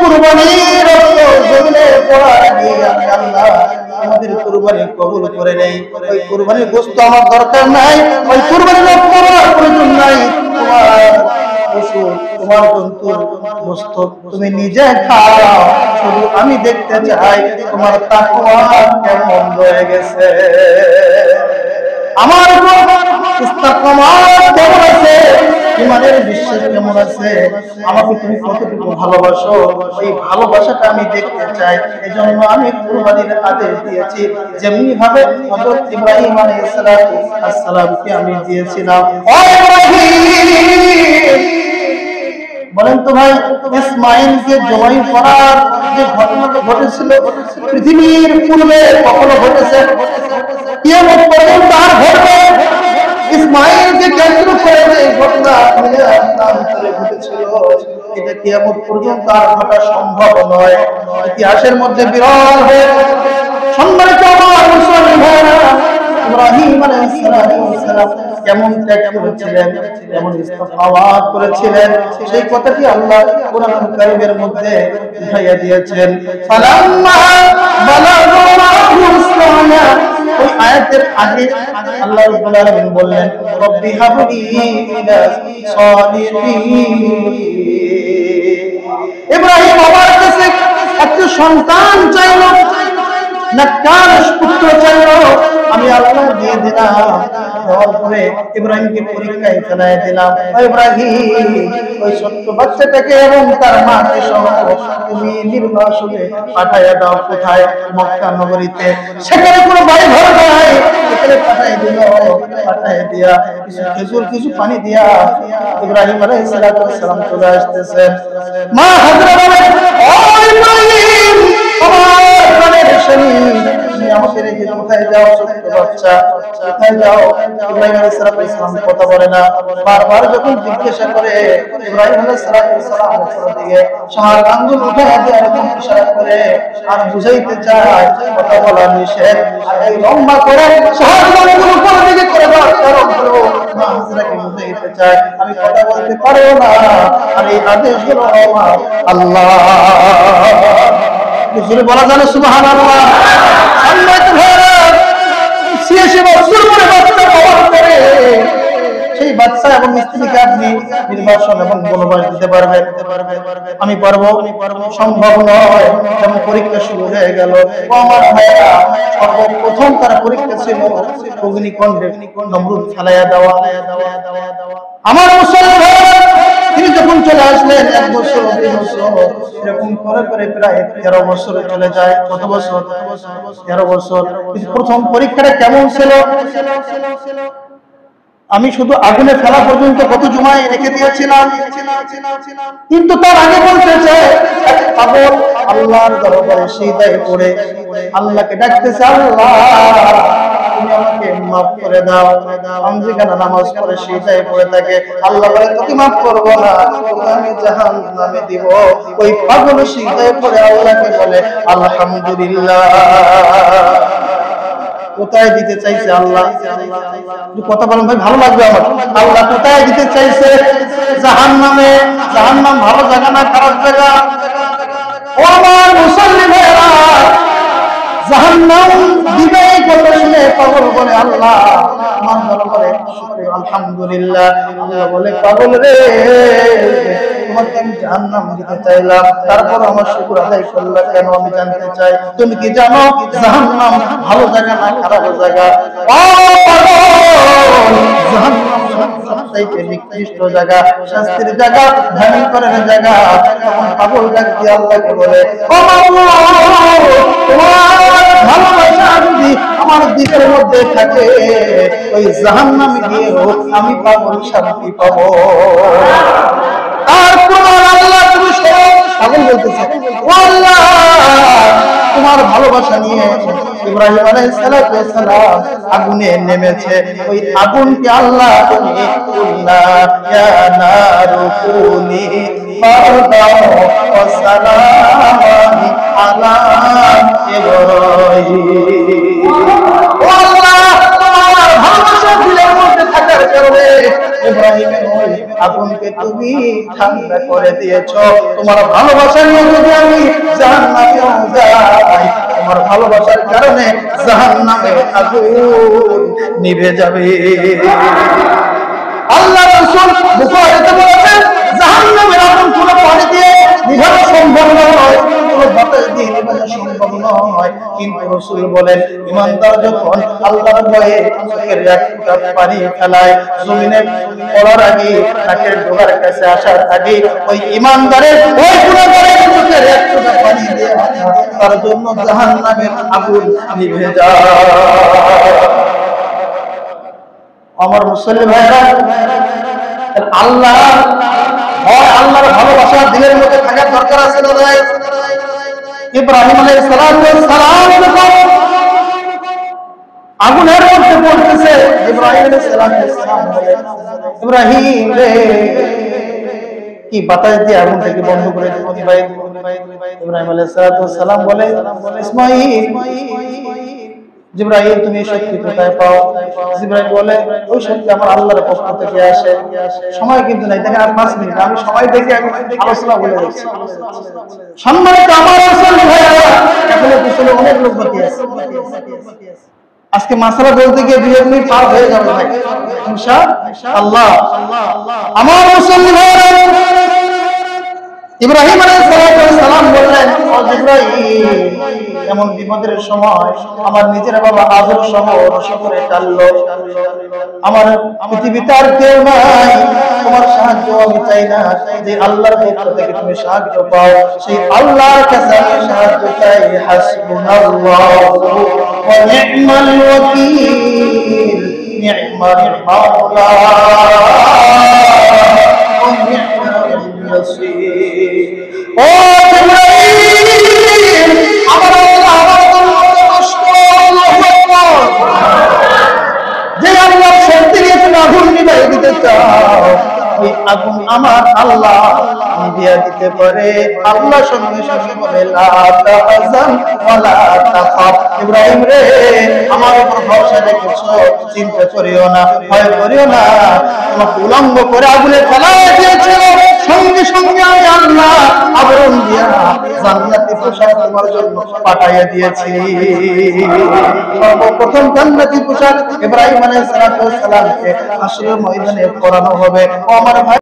কুরবানির রক্ত জমিনে পড়ার আগে আমি আল্লাহ আমাদের কুরবানি কবুল করে নেই। ওই কুরবানির গোশত আমার দরকার নাই, ওই কুরবানির রক্ত আমার প্রয়োজন নাই। তোমার পশু, তোমার জন্তুর গোশত তুমি নিজে খাও, শুধু আমি দেখতে চাই তোমার তাকওয়া কেমন হয়ে গেছে, আমার ইস্তেকামাত কেমন আছে, ইমানের বিশ্বাস কেমন আছে, আমাকে তুমি কতটুকু ভালোবাসো, ওই ভালোবাসাটা আমি দেখতে চাই। এজন্য আমি কুরবানির আদেশ দিয়েছি, যেমনি ভাবে হযরত ইব্রাহিম আলাইহিস সালামকে আমি দিয়েছিলাম। ও ইব্রাহিম, বলেন তো ভাই, ইসমাঈলকে জবাই করার যে ঘটনাটা ঘটেছিল পৃথিবীর পূর্বে কখনো ঘটেছে? কিয়ামত পর্যন্ত আর ঘটবে? ইসমাঈলকে কেন্দ্র করে যে ঘটনা ঘটেছিল এটা কিয়ামত পর্যন্ত আর ঘটা সম্ভব নয়, ইতিহাসের মধ্যে বিরল হয়ে সম্মানিত আমার মুসলমান ভাইরা, ইব্রাহিম আলাইহিস সালাম কেমন ত্যাগ করেছিলেন, কেমন ইস্তেকামাত করেছিলেন, সেই কথাটি আল্লাহ কোরআন কারীমের মধ্যে উঠাইয়া দিয়েছেন। ফালাম্মা বালাগা মা'হুস-সানা, ওই আয়াতের আগে আল্লাহ রাব্বুল আলামিন বললেন রব্বি হাবলি মিনাস সালিহিন। ইব্রাহিম আমার কাছে একটা সন্তান চাইলো, নেককার পুত্র চাইলো, আমি আল্লাহ দিয়ে দিলাম। দেওয়ার পরে ইব্রাহিমকে পরীক্ষায় ফেলাই দিলাম। ইব্রাহিম, ওই ছোট্ট বাচ্চাটাকে এবং তার মাকে সহ তুমি নির্বাসনে পাঠাইয়া দাও। কোথায়? মক্কা নগরীতে। সেখানে কোনো বাড়ি ঘর নাই, সেখানে পাঠাই দিল। পাঠাই দিয়া কিছু খেজুর, কিছু পানি দিয়া ইব্রাহিম আলাইহিস সালাম চলে আসতেছেন। মা হাজরা বলেন, ও ইব্রাহিম, আমার প্রাণের স্বামী, তুমি আমাকে রেখে কোথায় যাও? ছোট্ট বাচ্চা, কোথায় যাও? ইব্রাহিম আলাইহিস সালাম কথা বলে না। বারবার যখন জিজ্ঞাসা করে, ইব্রাহিম আলাইহিস সালাম উপরের দিকে শাহার আঙ্গুল উঠায় দিয়ে এরকম ইশারা করে আর বুঝাইতে চায় কথা বলা নিষেধ। এই লম্বা করে শাহার আঙ্গুল উপরের দিকে করে দেওয়ার কারণ হলো মা হাজরাকে বুঝাইতে চায় আমি কথা বলতে পারবো না, আর এই আদেশ হলো আমার আল্লাহ। জোরে বলা জানো সুবহানাল্লাহ। সম্মানিত ভাইরা, ৮৬ বছর পরে বাচ্চা পাওয়ার পরে সেই বাচ্চা এবং স্ত্রীকে আপনি নির্বাসন এবং বনবাস দিতে পারবেন? আমি পারবো? সম্ভব নয়। যেমন পরীক্ষা শুরু হয়ে গেল। আমার ভাইরা, সর্বপ্রথম তার পরীক্ষা ছিল অগ্নিকুণ্ডে নমরুদ ফেলাইয়া দেওয়া। আমার মুসলমান ভাইরা, তিনি যখন চলে আসলেন ১ বছর ২ বছর এরকম করে করে প্রায় ১৩ বছরে চলে যায়। কত বছর? ১৩ বছর। কিন্তু প্রথম পরীক্ষাটা কেমন ছিল? আমি শুধু আগুনে ফেলা পর্যন্ত কত জমায় রেখে দিয়েছিলাম, কিন্তু তার আগে বলতে চাই পাগল আল্লাহর দরবারে সিজদায় পড়ে আল্লাহকে ডাকতেছে, আল্লাহ তুমি আমাকে মাফ করে দাও। আমি যেখানে নামাজ পড়ে সিজদায় পড়ে থাকে, আল্লাহ বলে তোকে মাফ করব না, তোকে আমি জাহান্নামে দিব। ওই পাগল সিজদায় পড়ে আল্লাহকে বলে আলহামদুলিল্লাহ। কোথায় দিতে চাইছে আল্লাহ? কথা বলেন ভাই, ভালো লাগবে আমার। আল্লাহ কোথায় দিতে চাইছে? জাহান্নামে। জাহান্নাম ভালো জায়গা না খারাপ জায়গা? ও আমার মুসলমান ভাইরা, জাহান্নাম দিবে কথা শুনে পাগল বলে আল্লাহ আমার দরবারে আলহামদুলিল্লাহ। আল্লাহ বলে পাগল রে, তোমাকে আমি জাহান্নাম দিতে চাইলাম, তারপর আমার শুকর আদায় করলা কেন? আমি জানতে চাই। তুমি কি জানো জাহান্নাম ভালো জায়গা না খারাপ জায়গা? ও পাগল, জাহান্নাম সবচাইতে নিকৃষ্ট জায়গা, শাস্তির জায়গা, ভয়ঙ্করের জায়গা। তখন পাগল ডাক দিয়ে আল্লাহকে বলে, ও আল্লাহ, তোমার ভালোবাসা যদি আমার দিলের মধ্যে থাকে, ওই জাহান্নামে গিয়েও আমি পাগল শান্তি পাবো। আর তোমার আল্লাহ তুমি পাগল বলতেছে, ও আল্লাহ, তোমার ভালোবাসা নিয়ে ইব্রাহিম আলাইহিস সালাম আগুনে নেমেছে। ওই আগুনকে আল্লাহ তুমি কুল্লা ইয়া নারু কুনি বারদাও ওয়া সালামান আলা ইব্রাহিম। ও আল্লাহ, তোমার ভালোবাসা দিলের মধ্যে থাকার কারণে ইব্রাহিমের ওই আগুনকে তুমি ঠান্ডা করে দিয়েছো। তোমার ভালোবাসা নিয়ে যদি আমি জাহান্নামেও যাই, তোমার ভালোবাসার কারণে জাহান্নামে আগুন নিভে যাবে। আল্লাহ রাসূল বুখারীতে বলেছেন জাহান্নামের আগুন কোনো পানি দিয়ে নিভানো সম্ভব নয়, কোনো বাতাস দিয়ে নিভানো সম্ভব নয়। কিন্তু রাসূল বলেন ঈমানদার যখন আল্লাহর ভয়ে চোখের এক ফোঁটা পানি ফেলায়, জমিনে পড়ার আগে, নাকের ডগার কাছে আসার আগে, ওই ঈমানদারের ওই গুনাহগারের চোখের এক ফোঁটা পানি দিয়ে তার জন্য জাহান্নামের আগুন নিভে যায়। আমার মুসলিম ভাইরা, আল্লাহ হয় আল্লাহর ভালোবাসা দিলের মধ্যে থাকার দরকার আছে না নাই? ইব্রাহিম আলাইহিস সালাম যখন আগুনের মধ্যে পড়তেছে, ইব্রাহিম আলাইহিস সালাম বলেন, ইব্রাহিম রে, কি বাতাস দিয়ে আগুন থেকে বন্ধ করে দেব? ইব্রাহিম আলাইহিস সালাম বলে, ইসমাঈল, জিবরাইল তুমি শক্তি কোথায় পাও? জিবরাইল বলে, ওই শক্তি আমার আল্লাহর পক্ষ থেকে আসে। সময় কিন্তু নাই, দেখেন আর 5 মিনিট, আমি সময় দেখে আমি আলোচনা বলে দিচ্ছি। সম্মানিত আমার রাসূল ভাইরা, এখনো পিছনে অনেক লোক বাকি আছে। আজকে মাসআলা বলতে গিয়ে 2 মিনিট পার হয়ে যাবে ভাই, ইনশাআল্লাহ। আমার রাসূল ভাইরা, ইব্রাহিম আলাইহিস সালাম বললেন, ও জিবরাইল, এমন বিপদের সময় আমার নিজের বাবা আজর সহ সকলে টাললো, আমার পৃথিবীতে আর কেউ নাই, তোমার সাহায্য আমি চাই না, যে আল্লাহর পক্ষ থেকে তুমি সাহায্য পাও সেই আল্লাহর কাছে আমি সাহায্য চাই। হাসবুনাল্লাহু ওয়া নি'মাল ওয়াকিল, নি'মাল মাওলা ওয়া নি'মাল নাসীর। ও জিবরাইল, আমার আল্লাহ আমার জন্য কষ্ট, আল্লাহু আকবার, যে আল্লাহ শক্তি দিয়ে তুমি আগুন নিভিয়ে দিতে চাও, ওই আগুন আমার আল্লাহ নিভিয়ে দিতে পারে। আল্লাহ সঙ্গে সঙ্গে বলে, লা তাহজান ওয়া লা তাখাফ, ইব্রাহিম রে, আমার উপর ভরসা রেখেছো, চিন্তা করিও না, ভয় করিও না। তোমাকে উলঙ্গ করে আগুনে ফেলাই দিয়েছিল, সঙ্গে সঙ্গে আমি আল্লাহ আবরণ দিয়া জান্নাতি পোশাক তোমার জন্য পাঠাইয়া দিয়েছি। সর্বপ্রথম জান্নাতি পোশাক ইব্রাহিম আলাইহিস সালামকে হাসরের ময়দানে পরানো হবে। ও আমার ভাই,